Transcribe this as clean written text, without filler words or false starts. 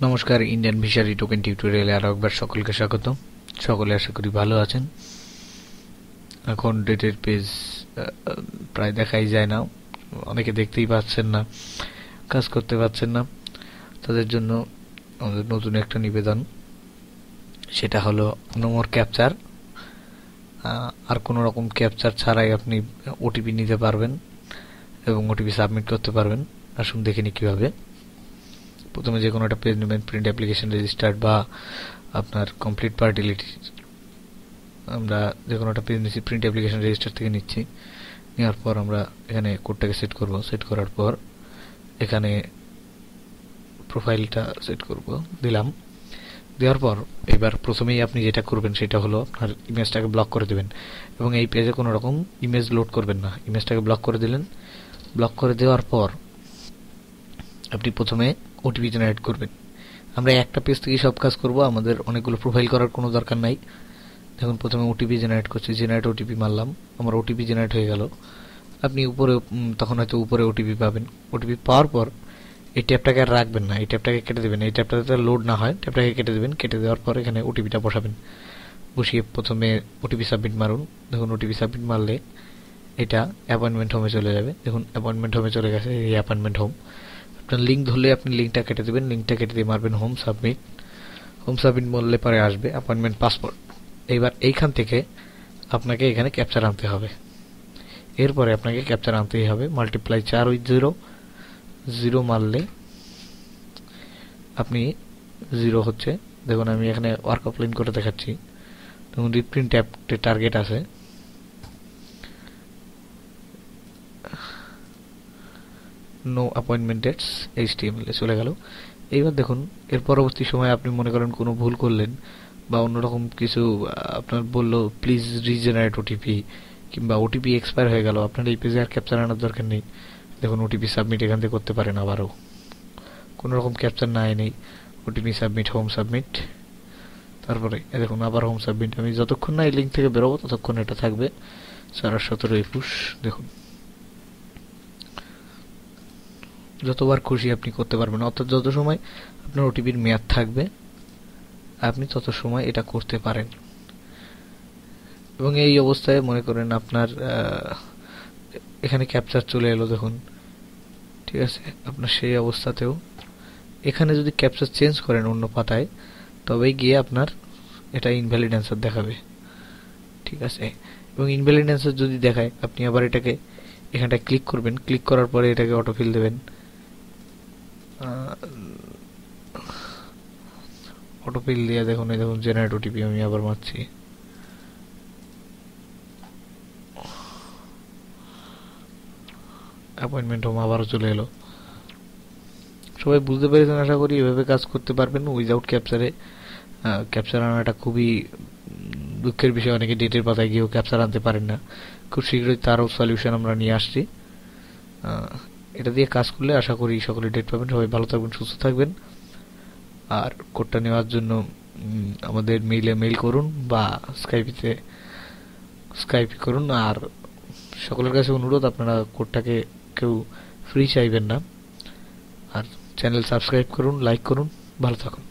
নমস্কার, Indian ভিসারি token টিউটোরিয়ালে আরো একবার সকলকে স্বাগত। সকলে আশা করি ভালো আছেন। এখন ডেটের পেজ প্রায় দেখাই যায় না, অনেকে দেখতেই পাচ্ছেন না, কাজ করতে পারছেন না। তাদের জন্য আমাদের নতুন একটা নিবেদন, সেটা হলো নো মোর ক্যাপচার। আর কোনো রকম ক্যাপচার ছাড়াই আপনি ওটিপি নিতে পারবেন এবং ওটিপি সাবমিট করতে পারবেন। আসুন দেখে নিই কীভাবে। প্রথমে যে কোনো একটা পেজ নেবেন, প্রিন্ট অ্যাপ্লিকেশন রেজিস্টার্ড বা আপনার কমপ্লিট পার্টিলিটি। আমরা যে কোনো একটা পেজ নিচ্ছি, প্রিন্ট অ্যাপ্লিকেশন রেজিস্টার থেকে নিচ্ছি। নেওয়ার পর আমরা এখানে কোডটাকে সেট করব। সেট করার পর এখানে প্রোফাইলটা সেট করব, দিলাম। দেওয়ার পর এবার প্রথমেই আপনি যেটা করবেন সেটা হলো আপনার ইমেজটাকে ব্লক করে দেবেন এবং এই পেজে কোনো রকম ইমেজ লোড করবেন না। ইমেজটাকে ব্লক করে দিলেন। ব্লক করে দেওয়ার পর আপনি প্রথমে ওটিপি জেনারেট করবেন। আমরা একটা পেজ থেকে সব কাজ করব, আমাদের অনেকগুলো প্রোফাইল করার কোনো দরকার নাই। দেখুন প্রথমে ওটিপি জেনারেট করছি, জেনারেট ওটিপি মারলাম, আমার ওটিপি জেনারেট হয়ে গেল। আপনি উপরে তখন হয়তো উপরে ওটিপি পাবেন। ওটিপি পাওয়ার পর এই ট্যাবটাকে আর রাখবেন না, এই ট্যাবটাকে কেটে দেবেন। এই ট্যাবটা যাতে লোড না হয়, ট্যাবটাকে কেটে দেবেন। কেটে দেওয়ার পর এখানে ওটিপিটা বসাবেন। বসিয়ে প্রথমে ওটিপি সাবমিট মারুন। দেখুন ওটিপি সাবমিট মারলে এটা অ্যাপয়েন্টমেন্ট হোমে চলে যাবে। দেখুন অ্যাপয়েন্টমেন্ট হোমে চলে গেছে, এই অ্যাপয়েন্টমেন্ট হোম। আপনার লিঙ্ক ধরলে আপনি লিঙ্কটা কেটে দেবেন, লিঙ্কটা কেটে দিয়ে মারবেন হোম সাবমিট। হোম সাবমিট বললে পরে আসবে অ্যাপয়েন্টমেন্ট পাসপোর্ট। এইবার এইখান থেকে আপনাকে এখানে ক্যাপচার আনতে হবে। এরপরে আপনাকে ক্যাপচার আনতেই হবে। মাল্টিপ্লাই 4 উইথ 0, 0 মারলে আপনি 0 হচ্ছে। দেখুন আমি এখানে ওয়ার্ক অফলাইন করে দেখাচ্ছি। দেখুন রিপ্রিন্ট ট্যাবতে টার্গেট আছে, নো অ্যাপয়েন্টমেন্ট ডেটস HTML এ চলে গেল। এইবার দেখুন এর পরবর্তী সময় আপনি মনে করেন কোনো ভুল করলেন বা অন্যরকম কিছু আপনার বললো প্লিজ রিজেনারেট ওটিপি, কিংবা ওটিপি এক্সপায়ার হয়ে গেল, আপনার এই পেজে আর ক্যাপচার আনার দরকার নেই। দেখুন ওটিপি সাবমিট এখান থেকে করতে পারেন। আবারও কোনো রকম ক্যাপচার না এনেই ওটিপি সাবমিট, হোম সাবমিট। তারপরে দেখুন আবার হোম সাবমিট। আমি যতক্ষণ না এই লিঙ্ক থেকে বেরোবো ততক্ষণ এটা থাকবে। 4/17/21। দেখুন যতবার খুশি আপনি করতে পারবেন, অর্থাৎ যত সময় আপনার ওটিপির মেয়াদ থাকবে আপনি তত সময় এটা করতে পারেন। এবং এই অবস্থায় মনে করেন আপনার এখানে ক্যাপচার চলে এলো, দেখুন ঠিক আছে। আপনার সেই অবস্থাতেও এখানে যদি ক্যাপচার চেঞ্জ করেন অন্য পাতায়, তবেই গিয়ে আপনার এটা ইনভ্যালিড অ্যান্সার দেখাবে, ঠিক আছে। এবং ইনভ্যালিড অ্যান্সার যদি দেখায়, আপনি আবার এটাকে এখানটায় ক্লিক করবেন। ক্লিক করার পরে এটাকে অটোফিল দেবেন। অটোফিল দিয়ে দেখুন এই দেখুন জেনারেট ওটিপি আমি আবার মারছি। অ্যাপয়েন্টমেন্ট হোম আবারও চলে এলো। সবাই বুঝতে পেরেছেন আশা করি। এভাবে কাজ করতে পারবেন উইদাউট ক্যাপচারে। ক্যাপচার আনাটা খুবই দুঃখের বিষয়, অনেকে ডেটের পাতায় গিয়েও ক্যাপচার আনতে পারেন না। খুব শীঘ্রই তারও সলিউশন আমরা নিয়ে আসছি। এটা দিয়ে কাজ করলে আশা করি সকলে ডেট পাবেন। সবাই ভালো থাকবেন, সুস্থ থাকবেন। আর কোডটা নেওয়ার জন্য আমাদের মেইল করুন বা স্কাইপে করুন। আর সকলের কাছে অনুরোধ, আপনারা কোডটাকে কেউ ফ্রি চাইবেন না। আর চ্যানেল সাবস্ক্রাইব করুন, লাইক করুন, ভালো থাকুন।